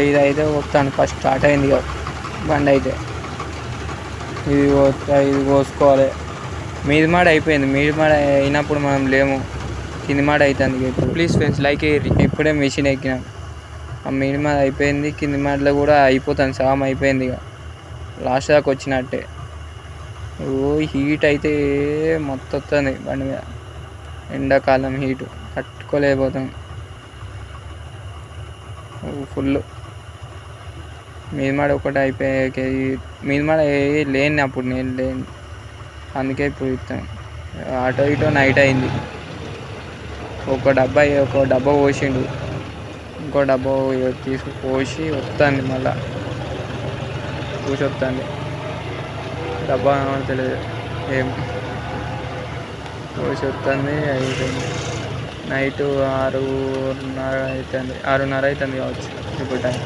ఇదైతే వస్తాను first start అయింది ఇక బండి అయితే ఇది కోసుకోవాలి. మీది మాడ అయిపోయింది. మీది మాడ అయినప్పుడు మనం లేము, కింది మాడ అవుతుంది. ఇప్పుడు ప్లీజ్ ఫ్రెండ్స్ లైక్ అయ్యి. ఇప్పుడే మిషన్ ఎక్కినాం. ఆ మీది మాడ అయిపోయింది, కింది మాటలో కూడా అయిపోతుంది, సగం అయిపోయింది. ఇక లాస్ట్ దాకా వచ్చినట్టే. హీట్ అయితే మొత్తం వస్తుంది బండి మీద. ఎండాకాలం హీటు తట్టుకోలేకపోతాం ఫుల్. మీది మాడ ఒకటి అయిపోయాయి. మీది మాడ లేని అప్పుడు నేను లేని, అందుకే ఇప్పుడు ఇస్తాను. ఆటో ఇటో నైట్ అయింది. ఒక డబ్బా పోసిండు, ఇంకో డబ్బా పోసి వస్తుంది. మళ్ళా చూసి వస్తుంది. డబ్బా తెలియదు ఏం పోసి వస్తుంది. అయిపోయింది. నైట్ 6:30 అవుతుంది, 6:30 అవుతుంది కావచ్చు ఇప్పుడు టైం.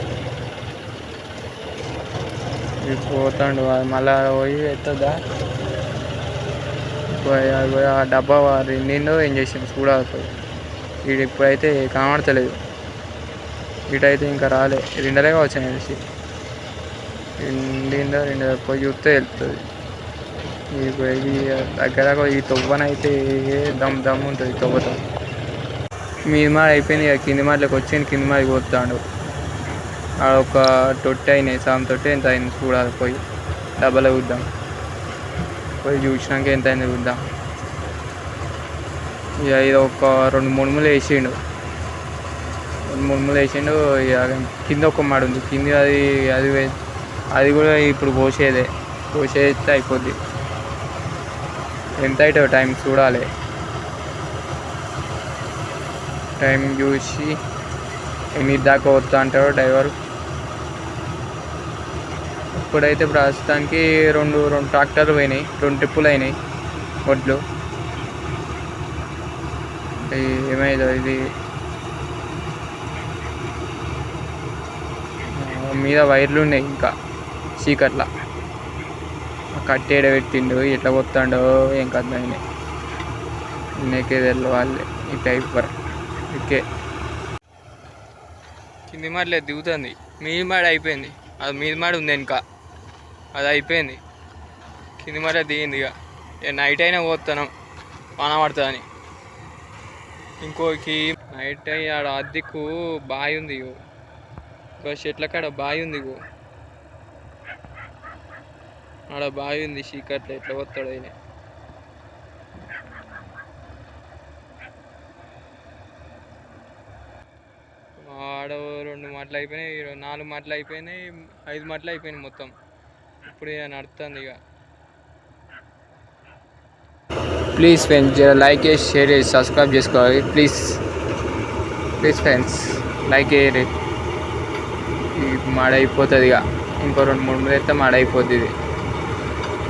పోతాడు మళ్ళా పోయి ఎత్తదా ఆ డబ్బా నిండో ఏం చేసిండు చూడాలి. వీడు ఇప్పుడైతే కనబడతలేదు. వీటైతే ఇంకా రాలే, రెండలే కావచ్చు అనేసి. రెండో పోయి చూస్తే వెళ్తుంది. ఇది దగ్గర ఈ తొవ్వనైతే దమ్ ఉంటుంది తొవ్వతో. మీది మాడ అయిపోయింది. ఇక కింది మాటలోకి వచ్చి కింది మాటకి పోతాడు. ఒక తొట్టి అయినాయి, సగం తొట్టి ఎంత అయింది చూడాలి. పోయి డబ్బాలో చూద్దాం. పోయి చూసినాక ఎంత అయింది చూద్దాం. ఇక ఇది ఒక 2 ముడుములు వేసిండు. 2 ముడుములు వేసిండు. ఇక కింద ఒక మాడు ఉంది, కింది అది కూడా ఇప్పుడు పోసేస్తే అయిపోద్ది. ఎంత అవుతుందో టైం చూడాలి. టైం చూసి 8 దాకా వస్తా అంటాడు డ్రైవర్. ఇప్పుడైతే ప్రస్తుతానికి రెండు ట్రాక్టర్లు పోయినాయి, 2 ట్రిప్పులు అయినాయి వడ్లు. ఏమైందో ఇది మీద వైర్లు ఉన్నాయి ఇంకా చీకట్ల. కట్టేడ పెట్టిండు, ఎట్లా పోతాడో ఏం కథ అయినాయి. నేకే తెలవాలి ఈ టైప్ ఓకే. కింది మాడలే దిగుతుంది. మీది మాడ అయిపోయింది. అది మీది మాడ ఉంది ఇంకా, అది అయిపోయింది. కింది మాడ దిగింది. ఇక నైట్ అయినా పోతాను వాన పడుతుందని. ఇంకోకి నైట్ అయ్యి ఆడ అద్దెకు బావి ఉంది. ఇంకో చెట్ల కాడ బావి ఉంది. ఆడ బావి ఉంది చీకట్లో, ఎట్లా పోతాడు అయినా. ఆడ 2 మాటలు అయిపోయినాయి, 4 మాటలు అయిపోయినాయి, 5 మాటలు అయిపోయినాయి మొత్తం. ఇప్పుడు ఇక నడుస్తుంది. ఇక ప్లీజ్ ఫ్రెండ్స్ లైక్ చేసి షేర్ చేసి సబ్స్క్రైబ్ చేసుకోవాలి. ప్లీజ్ ఫ్రెండ్స్ లైక్ చేయరు. మాడ అయిపోతుంది. ఇక ఇంకో 2-3 మంది అయితే మాడ అయిపోద్ది.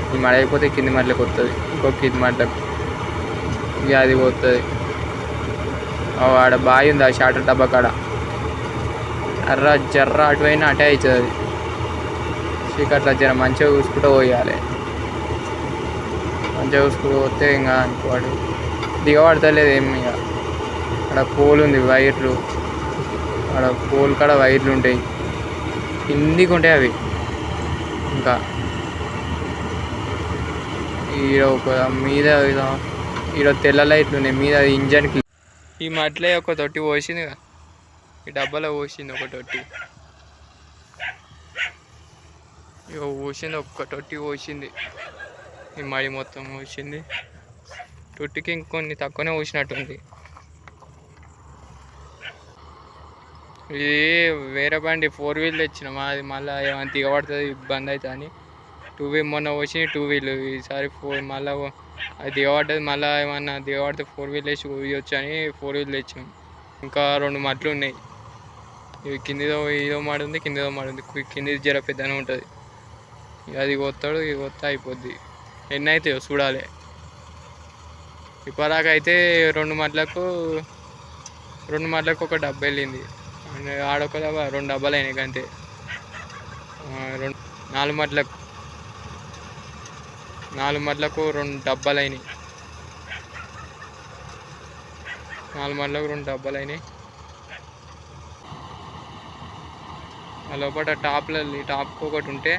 ఇది మాడ అయిపోతే కింది మాటలకు వస్తుంది. ఇంకో కింది మాటలకు ఇక అది పోతుంది. ఆడ బావి ఉంది, ఆ షాటర్ డబ్బా కాడ. జర్ర అటువైనా అటే అవుతుంది. అది చీకట్ల జర మంచిగా చూసుకుంటూ పోయాలి. మంచిగా చూసుకుంటూ పోతే ఇంకా అనుకోవాడు దిగబడతలేదు ఏమి. ఇక అక్కడ పోల్ ఉంది, వైర్లు. అక్కడ పోల్ కాడ వైర్లు ఉంటాయి, కిందికి ఉంటాయి అవి. ఇంకా ఈడ ఒక మీద ఈడ తెల్ల లైట్లు ఉన్నాయి మీద ఇంజన్కి. ఈ మట్లే ఒక తొట్టి పోసింది, ఈ డబ్బాలో పోసింది ఒక తొట్టి. ఇక పోసింది, ఒక్క తొట్టి పోసింది. ఈ మడి మొత్తం పోసింది. తొట్టికి ఇంకొన్ని తక్కువనే పోసినట్టుంది. ఇది వేరే బండి 4 వీల్ తెచ్చినామా, అది మళ్ళీ ఏమైనా దిగబడుతుంది ఇబ్బంది అవుతుంది అని 2 వీల్ మొన్న వచ్చి 2 వీల్, ఈసారి 4 మళ్ళీ అది దిగబడ్డది. మళ్ళీ ఏమన్నా దిగబడితే 4 వీల్ వేసి పోయొచ్చు అని 4 వీల్ తెచ్చినాం. ఇంకా 2 మట్లు ఉన్నాయి. ఇవి కిందిదో ఇదో మాడు ఉంది, కిందిదో మాడు ఉంది. కిందిది జర పెద్దనే ఉంటుంది. అది కొత్తాడు, ఇది కొత్త అయిపోద్ది. ఎన్ని అవుతాయో చూడాలి. ఇప్పటిదాకా అయితే 2 మట్లకు ఒక డబ్బా వెళ్ళింది. ఆడొక డబ్బా, 2 డబ్బాలు అయినాయి అంతే. 4 మట్లకు 2 డబ్బాలు అయినాయి. 4 మట్లకు 2 డబ్బాలు అయినాయి. ఆ లోపల టాప్కి ఒకటి ఉంటే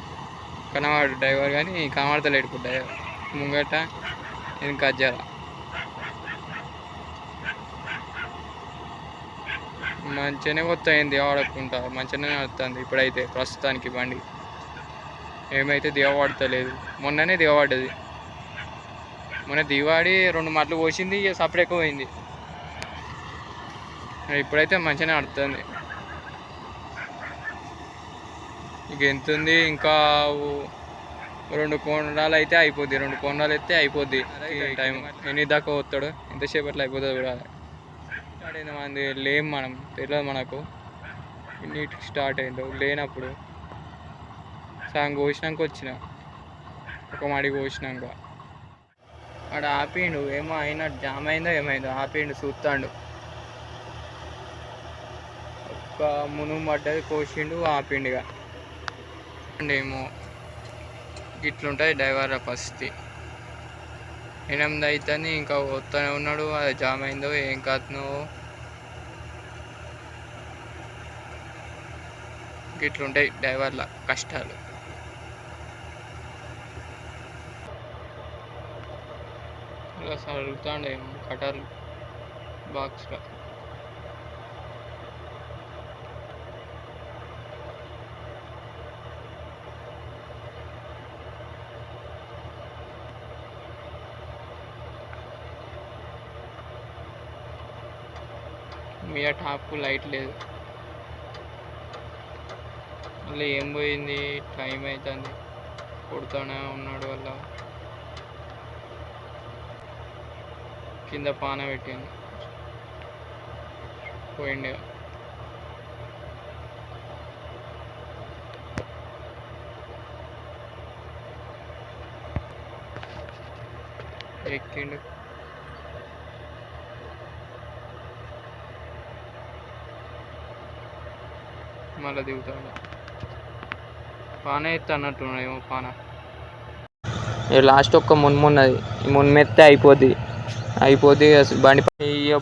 కనవాడు డ్రైవర్, కానీ కనబడతలేడు ఇప్పుడు డ్రైవర్ ముంగట వెనక జర. మంచిగానే వస్తాయింది దిగబడకుండా, మంచిగానే నడుస్తుంది ఇప్పుడైతే ప్రస్తుతానికి బండి. ఏమైతే దిగబడతలేదు. మొన్ననే దిగబడ్డది, మొన్న దిగబడి 2 మట్లు పోసింది, ఇక సపరేట్ పోయింది. ఇప్పుడైతే మంచిగానే నడుస్తుంది. ఇక ఎంత ఉంది, ఇంకా 2 కోణాలు అయితే అయిపోద్ది. 2 కోణాలు అయితే అయిపోద్ది టైం. ఎన్ని దాకా వస్తాడు, ఎంతసేపు అట్లా అయిపోతుంది కూడా. స్టార్ట్ అయింది మంది లేం, మనం తెలియదు మనకు ఇన్నిటికి స్టార్ట్ అయిందో. లేనప్పుడు సగం కోసినాక వచ్చిన, ఒక మడి కోసినాక ఆడ ఆపిండు. ఏమో అయినా జామ్ అయిందో ఏమైందో, ఆపిండు చూస్తాడు. ఒక మునుగు పడ్డది, కోసిండు, ఆపిండు. ఇక ఏమో ఇట్లుంటుంది డ్రైవర్ల పరిస్థితి. 8 అవుతుంది, ఇంకా వస్తూనే ఉన్నాడు. అది జామ్ అయిందో ఏం కాదునో, ఇట్లుంటాయి డ్రైవర్ల కష్టాలు. అసలు అడుగుతాండే కటర్ బాక్స్లో. మీద టాప్కు లైట్ లేదు, మళ్ళీ ఏం పోయింది, టైం అవుతుంది, కొడుతూనే ఉన్నాడు. వల్ల కింద పాన పెట్టింది, పోయిండే. ఎక్కిండు, మళ్ళీ దిగుతాడు. పాన ఎత్తే అన్నట్టున్నాడు, ఏమో పాన. లాస్ట్ ఒక్క మున్మున్నది, మున్మెత్తే అయిపోద్ది. బండి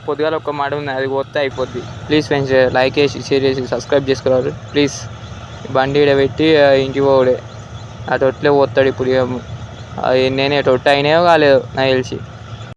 పొద్దుగాల ఒక మాట ఉంది, అది పోతే అయిపోద్ది. ప్లీజ్ ఫ్రెండ్స్, లైక్ చేసి షేర్ చేసి సబ్స్క్రైబ్ చేసుకోవాలి ప్లీజ్. బండి ఈడ పెట్టి ఇంటికి పోవుడే. ఆ తొట్లే పోతాడు ఇప్పుడు. నేనే తొట్టు అయినాయో కాలేదో నాకు తెలిసి.